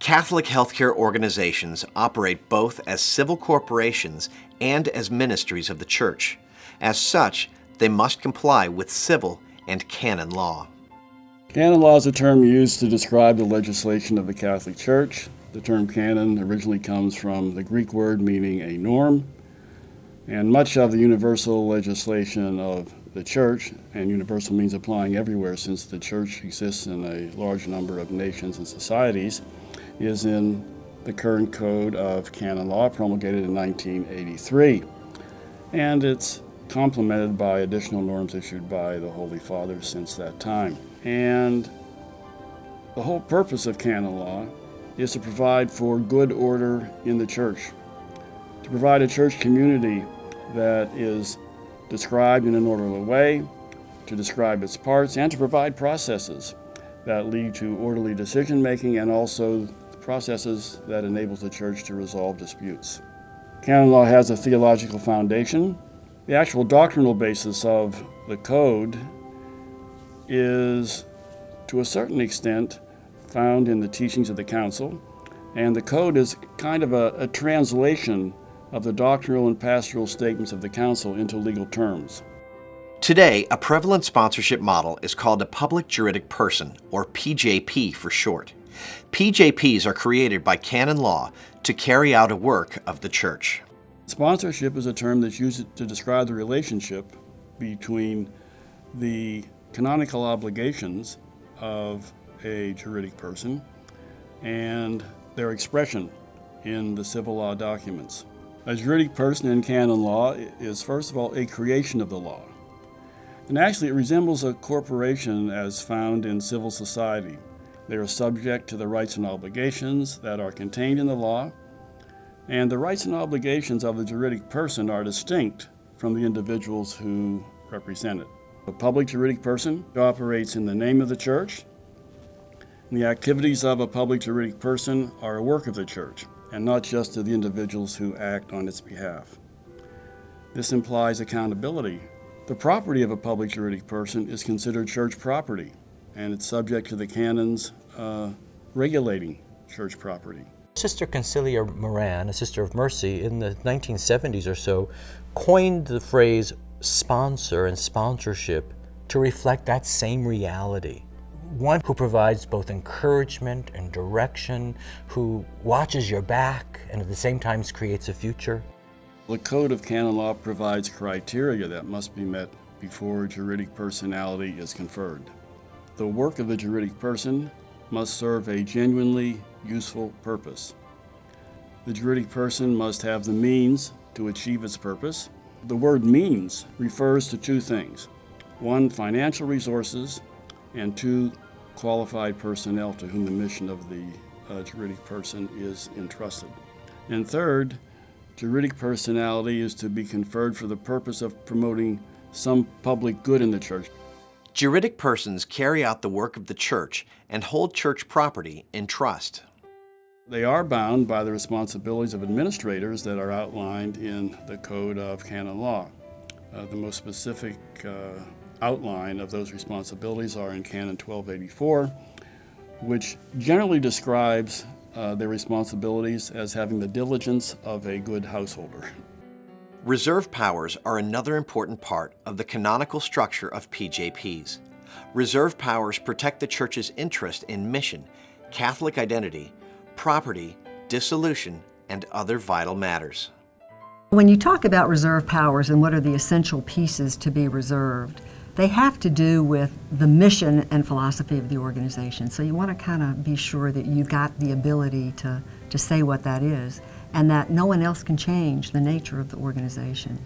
Catholic healthcare organizations operate both as civil corporations and as ministries of the Church. As such, they must comply with civil and canon law. Canon law is a term used to describe the legislation of the Catholic Church. The term canon originally comes from the Greek word meaning a norm, and much of the universal legislation of the Church, and universal means applying everywhere since the Church exists in a large number of nations and societies, is in the current Code of Canon Law promulgated in 1983. And it's complemented by additional norms issued by the Holy Father since that time. And the whole purpose of canon law is to provide for good order in the Church, to provide a church community that is described in an orderly way, to describe its parts, and to provide processes that lead to orderly decision-making and also processes that enable the Church to resolve disputes. Canon law has a theological foundation. The actual doctrinal basis of the Code is, to a certain extent, found in the teachings of the Council, and the Code is kind of a translation of the doctrinal and pastoral statements of the Council into legal terms. Today, a prevalent sponsorship model is called a public juridic person, or PJP for short. PJPs are created by canon law to carry out a work of the Church. Sponsorship is a term that's used to describe the relationship between the canonical obligations of a juridic person and their expression in the civil law documents. A juridic person in canon law is, first of all, a creation of the law. And actually, it resembles a corporation as found in civil society. They are subject to the rights and obligations that are contained in the law, and the rights and obligations of the juridic person are distinct from the individuals who represent it. A public juridic person operates in the name of the Church, and the activities of a public juridic person are a work of the Church, and not just of the individuals who act on its behalf. This implies accountability. The property of a public juridic person is considered church property, and it's subject to the canons regulating church property. Sister Concilia Moran, a Sister of Mercy, in the 1970s or so, coined the phrase sponsor and sponsorship to reflect that same reality. One who provides both encouragement and direction, who watches your back and at the same time creates a future. The Code of Canon Law provides criteria that must be met before juridic personality is conferred. The work of the juridic person must serve a genuinely useful purpose. The juridic person must have the means to achieve its purpose. The word means refers to two things. One, financial resources, and two, qualified personnel to whom the mission of the juridic person is entrusted. And third, juridic personality is to be conferred for the purpose of promoting some public good in the Church. Juridic persons carry out the work of the Church and hold church property in trust. They are bound by the responsibilities of administrators that are outlined in the Code of Canon Law. The most specific outline of those responsibilities are in Canon 1284, which generally describes their responsibilities as having the diligence of a good householder. Reserve powers are another important part of the canonical structure of PJPs. Reserve powers protect the Church's interest in mission, Catholic identity, property, dissolution, and other vital matters. When you talk about reserve powers and what are the essential pieces to be reserved, they have to do with the mission and philosophy of the organization. So you want to kind of be sure that you've got the ability to say what that is, and that no one else can change the nature of the organization.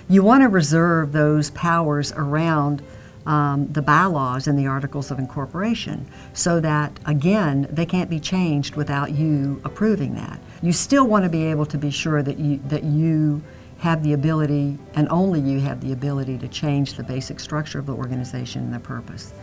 You want to reserve those powers around the bylaws and the Articles of Incorporation so that, again, they can't be changed without you approving that. You still want to be able to be sure that you have the ability, and only you have the ability, to change the basic structure of the organization and the purpose.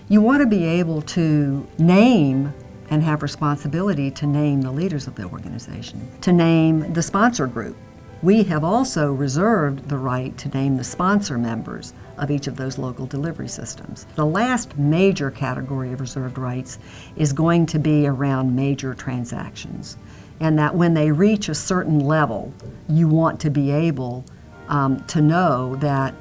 You want to be able to name and have responsibility to name the leaders of the organization, to name the sponsor group, We have also reserved the right to name the sponsor members of each of those local delivery systems. The last major category of reserved rights is going to be around major transactions, and that when they reach a certain level, you want to be able to know that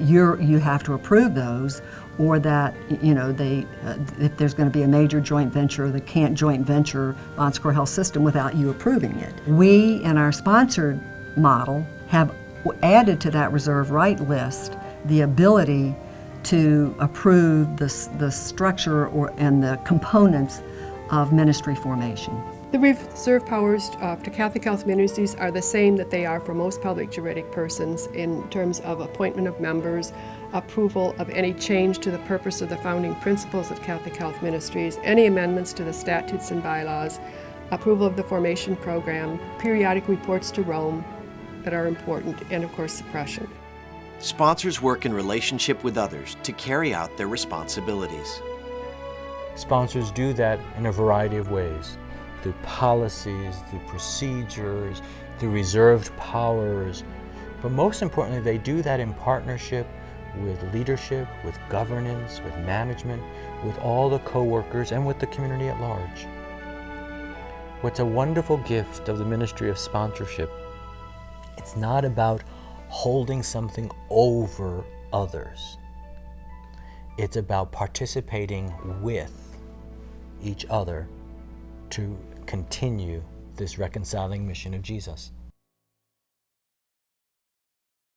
you have to approve those, or that if there's going to be a major joint venture, they can't joint venture Bon Secours Health System without you approving it. We, in our sponsored model, have added to that reserve right list the ability to approve the structure and the components of ministry formation. The reserve powers to Catholic Health Ministries are the same that they are for most public juridic persons in terms of appointment of members, approval of any change to the purpose of the founding principles of Catholic Health Ministries, any amendments to the statutes and bylaws, approval of the formation program, periodic reports to Rome that are important, and of course suppression. Sponsors work in relationship with others to carry out their responsibilities. Sponsors do that in a variety of ways, through policies, through procedures, through reserved powers. But most importantly, they do that in partnership with leadership, with governance, with management, with all the co-workers, and with the community at large. What's a wonderful gift of the ministry of sponsorship, it's not about holding something over others. It's about participating with each other to continue this reconciling mission of Jesus.